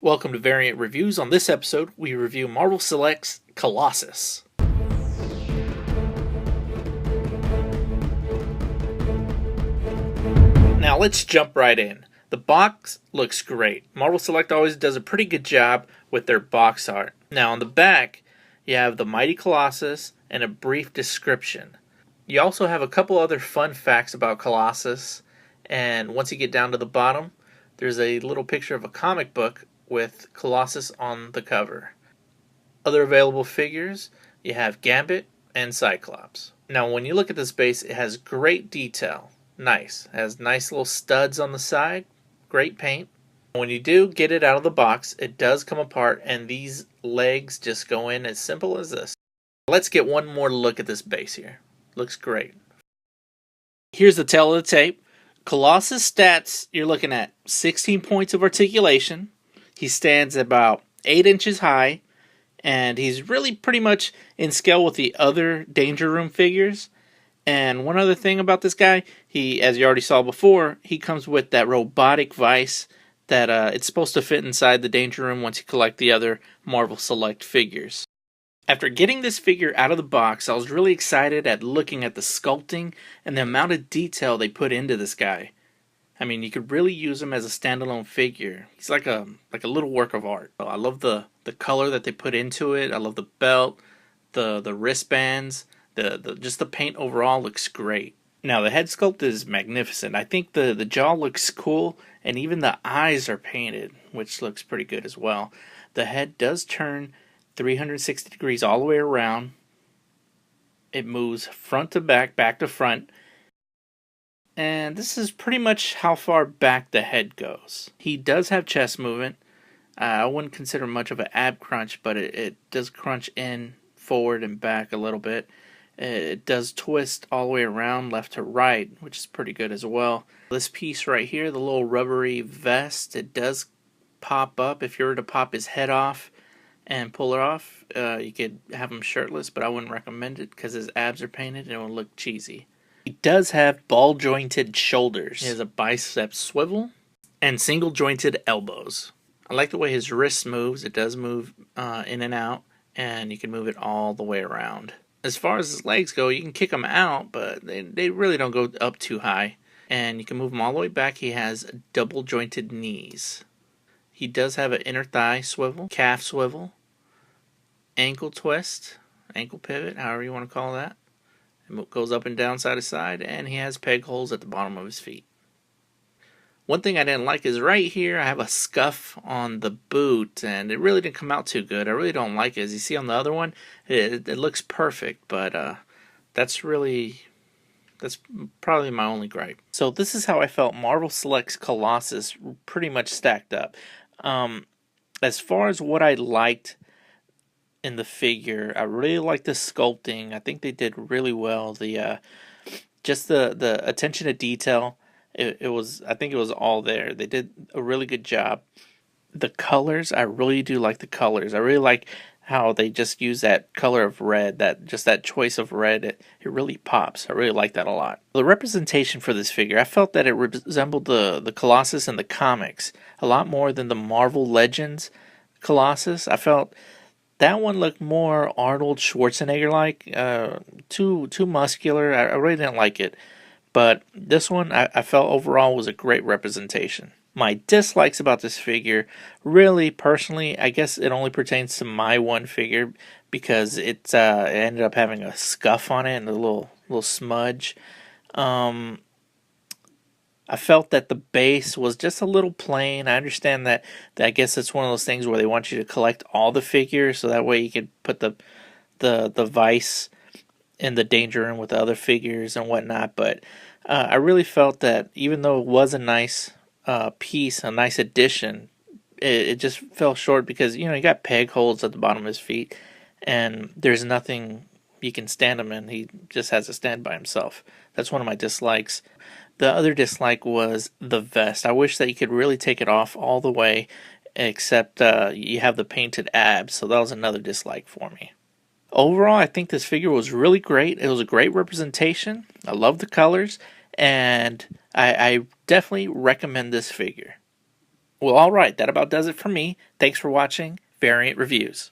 Welcome to Variant Reviews. On this episode, we review Marvel Select's Colossus. Now let's jump right in. The box looks great. Marvel Select always does a pretty good job with their box art. Now on the back, you have the mighty Colossus and a brief description. You also have a couple other fun facts about Colossus, and once you get down to the bottom, there's a little picture of a comic book with Colossus on the cover. Other available figures, you have Gambit and Cyclops. Now when you look at this base, it has great detail. Nice. It has nice little studs on the side. Great paint. When you do get it out of the box, it does come apart and these legs just go in as simple as this. Let's get one more look at this base here. Looks great. Here's the tail of the tape. Colossus stats, you're looking at 16 points of articulation. He stands about 8 inches high, and he's really pretty much in scale with the other Danger Room figures. And one other thing about this guy, he, as you already saw before, he comes with that robotic vise that it's supposed to fit inside the Danger Room once you collect the other Marvel Select figures. After getting this figure out of the box, I was really excited at looking at the sculpting and the amount of detail they put into this guy. I mean, you could really use him as a standalone figure. He's like a little work of art. I love the color that they put into it. I love the belt, the wristbands, just the paint overall looks great. Now the head sculpt is magnificent. I think the jaw looks cool, and even the eyes are painted, which looks pretty good as well. The head does turn 360 degrees all the way around. It moves front to back, back to front. And this is pretty much how far back the head goes. He does have chest movement. I wouldn't consider much of an ab crunch, but it does crunch in, forward, and back a little bit. It does twist all the way around left to right, which is pretty good as well. This piece right here, the little rubbery vest, it does pop up. If you were to pop his head off and pull it off, you could have him shirtless, but I wouldn't recommend it because his abs are painted and it would look cheesy. He does have ball-jointed shoulders. He has a bicep swivel and single-jointed elbows. I like the way his wrist moves. It does move in and out, and you can move it all the way around. As far as his legs go, you can kick them out, but they really don't go up too high. And you can move them all the way back. He has double-jointed knees. He does have an inner thigh swivel, calf swivel, ankle twist, ankle pivot, however you want to call that. It goes up and down side to side, and he has peg holes at the bottom of his feet. One thing I didn't like is right here I have a scuff on the boot, and it really didn't come out too good. I really don't like it. As you see on the other one, it looks perfect, but that's probably my only gripe. So this is how I felt Marvel Select's Colossus pretty much stacked up. As far as what I liked in the figure, I really like the sculpting. I think they did really well. Just the attention to detail, I think it was all there. They did a really good job. The colors, I really do like the colors. I really like how they just use that color of red, that choice of red. It really pops. I really like that a lot. The representation for this figure, I felt that it resembled the Colossus in the comics a lot more than the Marvel Legends Colossus. I felt that one looked more Arnold Schwarzenegger-like, too muscular. I really didn't like it. But this one, I felt overall was a great representation. My dislikes about this figure, really, personally, I guess it only pertains to my one figure because it ended up having a scuff on it and a little smudge. I felt that the base was just a little plain. I understand that I guess it's one of those things where they want you to collect all the figures so that way you can put the vice in the Danger Room with the other figures and whatnot. But I really felt that even though it was a nice piece, a nice addition, it just fell short because, you got peg holes at the bottom of his feet and there's nothing you can stand him in. He just has to stand by himself. That's one of my dislikes. The other dislike was the vest. I wish that you could really take it off all the way, except you have the painted abs, so that was another dislike for me. Overall, I think this figure was really great. It was a great representation. I love the colors, and I definitely recommend this figure. Well, alright, that about does it for me. Thanks for watching Variant Reviews.